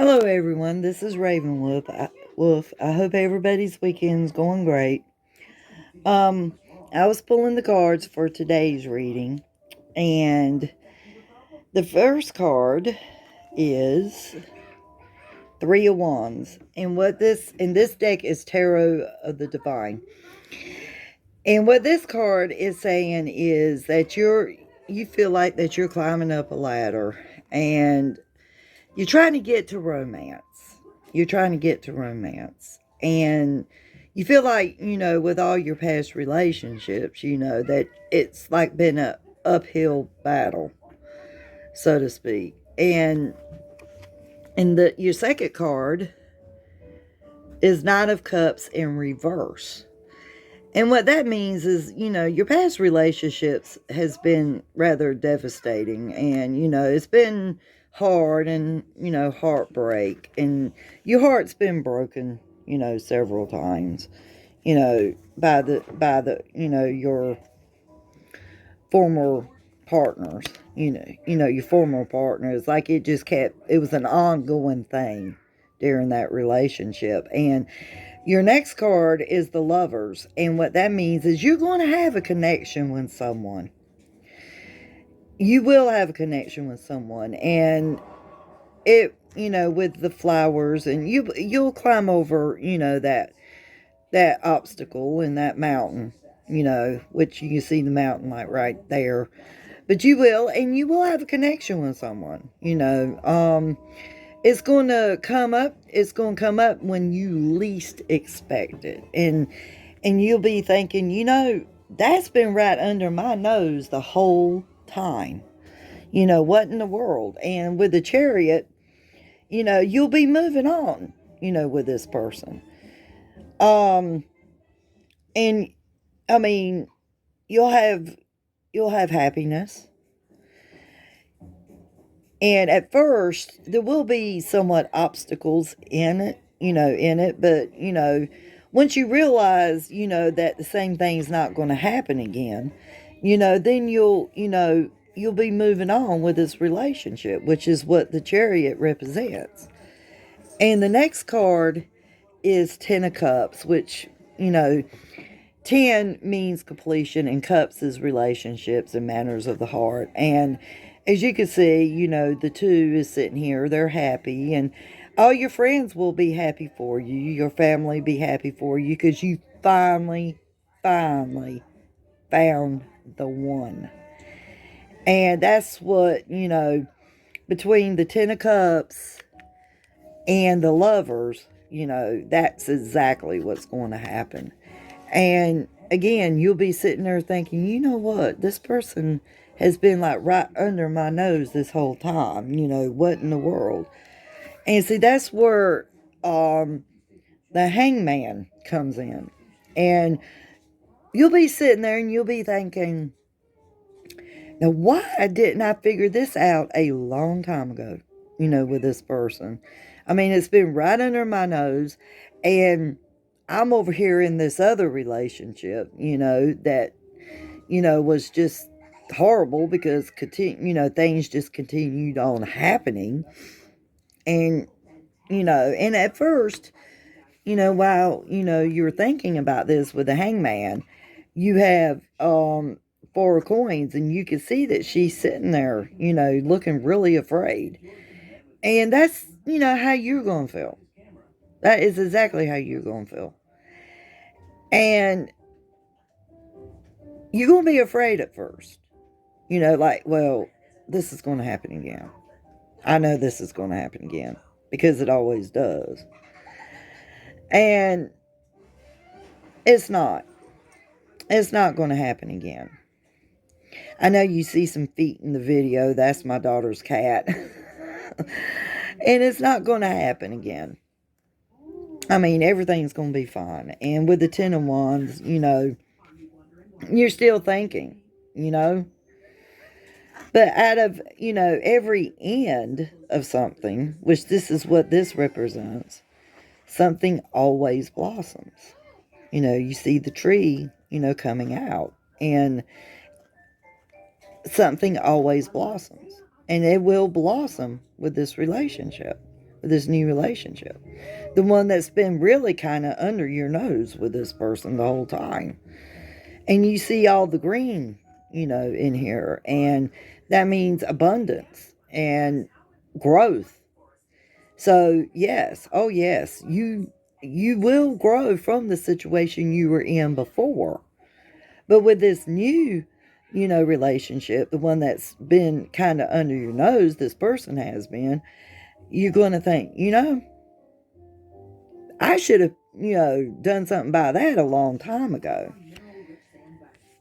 Hello, everyone. This is Raven Wolf. I hope everybody's weekend's going great. Um, I was pulling the cards for today's reading, and the first card is Three of Wands, and what this in this deck is Tarot of the Divine. And what this card is saying is that you feel like that you're climbing up a ladder, and you're trying to get to romance. You're trying to get to romance. And you feel like, with all your past relationships, that it's like been a uphill battle, so to speak. And your second card is Knight of Cups in reverse. And what that means is, your past relationships has been rather devastating, and, it's been hard and, heartbreak, and your heart's been broken, several times, by your former partners, your former partners. Like it was an ongoing thing during that relationship. And your next card is the Lovers. And what that means is you're going to have a connection with someone. You will have a connection with someone. And with the flowers, and you'll climb over, that obstacle and that mountain, which you see the mountain like right there. But you will have a connection with someone, it's going to come up. It's going to come up when you least expect it. And you'll be thinking, that's been right under my nose the whole time. What in the world? And with the Chariot, you'll be moving on, with this person. Um, and I mean, you'll have happiness. And at first, there will be somewhat obstacles in it, but, once you realize, that the same thing's not going to happen again, then you'll be moving on with this relationship, which is what the Chariot represents. And the next card is Ten of Cups, which, 10 means completion, and cups is relationships and matters of the heart. And as you can see, the two is sitting here. They're happy, and all your friends will be happy for you. Your family be happy for you because you finally found the one. And that's what, between the Ten of Cups and the Lovers, that's exactly what's going to happen. And again, you'll be sitting there thinking, you know what? This person has been like right under my nose this whole time. What in the world? And see, that's where the Hangman comes in. And you'll be sitting there and you'll be thinking, now why didn't I figure this out a long time ago, with this person? I mean, it's been right under my nose, and I'm over here in this other relationship, that, was just horrible because, things just continued on happening. And, and at first, while, you're thinking about this with the Hangman, you have, Four of Coins, and you can see that she's sitting there, looking really afraid. And that's, how you're going to feel. That is exactly how you're going to feel. And you're going to be afraid at first. Like, well, this is going to happen again. I know this is going to happen again because it always does. And it's not. It's not going to happen again. I know you see some feet in the video. That's my daughter's cat. And it's not going to happen again. I mean, everything's going to be fine. And with the Ten of Wands, you're still thinking, But out of, every end of something, which this is what this represents, something always blossoms. You see the tree, coming out, and something always blossoms. And it will blossom with this relationship. this new relationship. The one that's been really kind of under your nose with this person the whole time. And you see all the green, in here. And that means abundance and growth. So, yes, oh yes, you will grow from the situation you were in before. But with this new, relationship, the one that's been kind of under your nose, this person has been, you're going to think, I should have, done something about that a long time ago.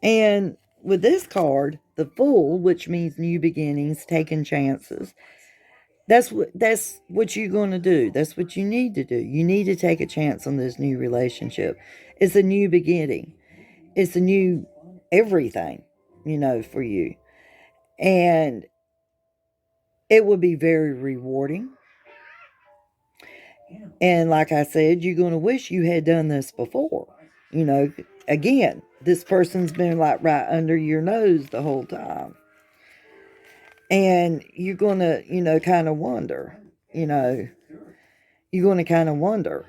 And with this card, the Fool, which means new beginnings, taking chances, that's what you're going to do. That's what you need to do. You need to take a chance on this new relationship. It's a new beginning. It's a new everything, for you. And it will be very rewarding. And like I said, you're going to wish you had done this before. Again, this person's been like right under your nose the whole time. And you're going to, kind of wonder, you know, you're going to kind of wonder,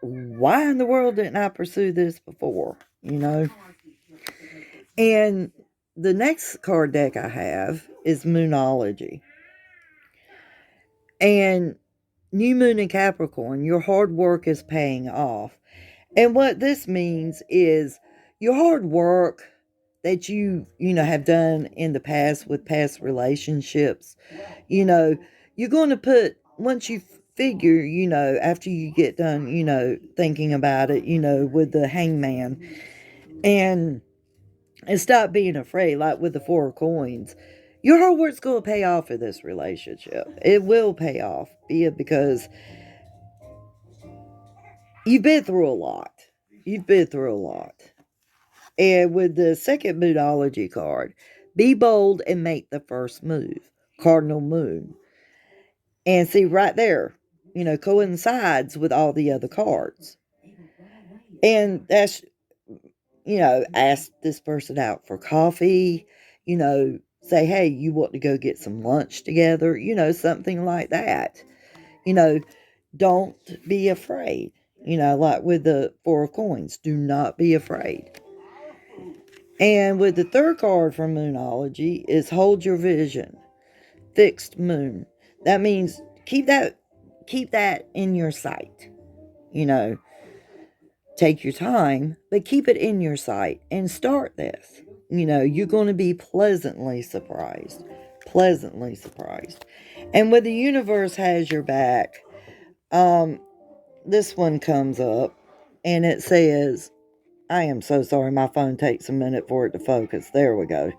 why in the world didn't I pursue this before, And the next card deck I have is Moonology. And New Moon in Capricorn, your hard work is paying off. And what this means is your hard work that you have done in the past with past relationships, you're going to put, once you figure, after you get done, thinking about it, with the Hangman, and stop being afraid, like with the Four of Coins. Your hard work's going to pay off for this relationship. It will pay off, be it because you've been through a lot. You've been through a lot. And with the second Moonology card, be bold and make the first move. Cardinal Moon. And see, right there, coincides with all the other cards. And that's, ask this person out for coffee, say, hey, you want to go get some lunch together, something like that. You know, don't be afraid. Like with the Four of Coins, do not be afraid. And with the third card from Moonology is Hold Your Vision, Fixed Moon. That means keep that in your sight. Take your time, but keep it in your sight and start this. You're going to be pleasantly surprised. Pleasantly surprised. And when the universe has your back, this one comes up and it says, I am so sorry, my phone takes a minute for it to focus. There we go.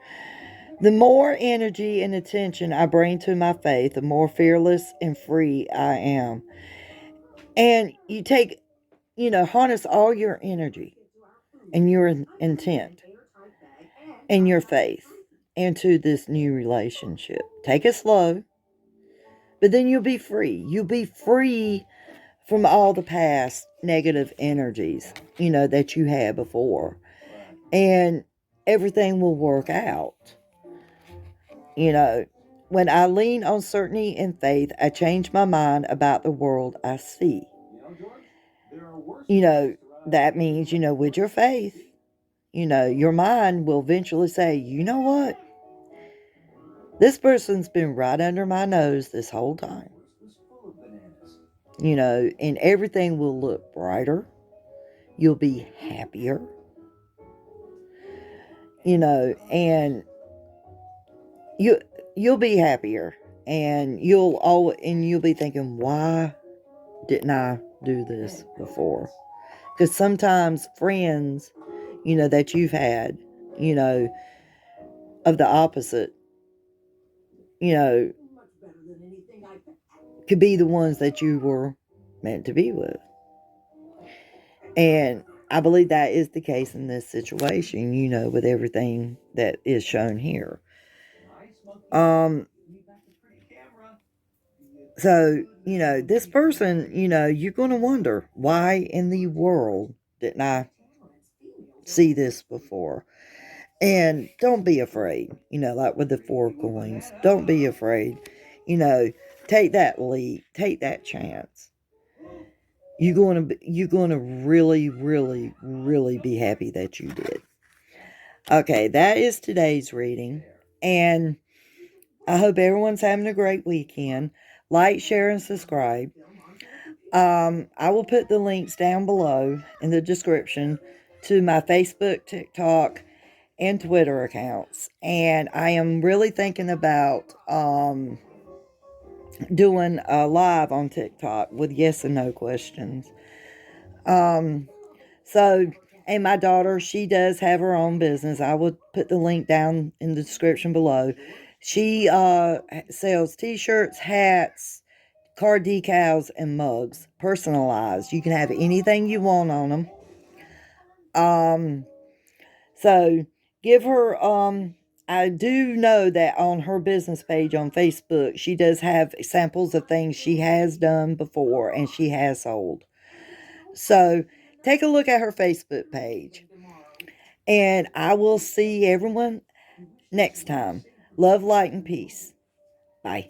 The more energy and attention I bring to my faith, the more fearless and free I am. And you take, harness all your energy and your intent and your faith into this new relationship. Take it slow, but then you'll be free. You'll be free from all the past negative energies, that you had before. And everything will work out. When I lean on certainty and faith, I change my mind about the world I see. That means, with your faith, your mind will eventually say, you know what? This person's been right under my nose this whole time. And everything will look brighter. You'll be happier. And you'll be happier. And you'll be thinking, why didn't I do this before? Because sometimes friends, that you've had, of the opposite, you know, could be the ones that you were meant to be with. And I believe that is the case in this situation, with everything that is shown here. So, this person, you're going to wonder, why in the world didn't I see this before? And don't be afraid, like with the Four of Coins. Don't be afraid. You know, Take that leap. Take that chance. You're gonna really, really, really be happy that you did. Okay, that is today's reading. And I hope everyone's having a great weekend. Like, share, and subscribe. I will put the links down below in the description to my Facebook, TikTok, and Twitter accounts. And I am really thinking about doing a live on TikTok with yes and no questions. Um, so, and my daughter, she does have her own business. I will put the link down in the description below. She sells t-shirts, hats, car decals, and mugs, personalized. You can have anything you want on them. So give her I do know that on her business page on Facebook, she does have samples of things she has done before and she has sold. So take a look at her Facebook page. And I will see everyone next time. Love, light, and peace. Bye.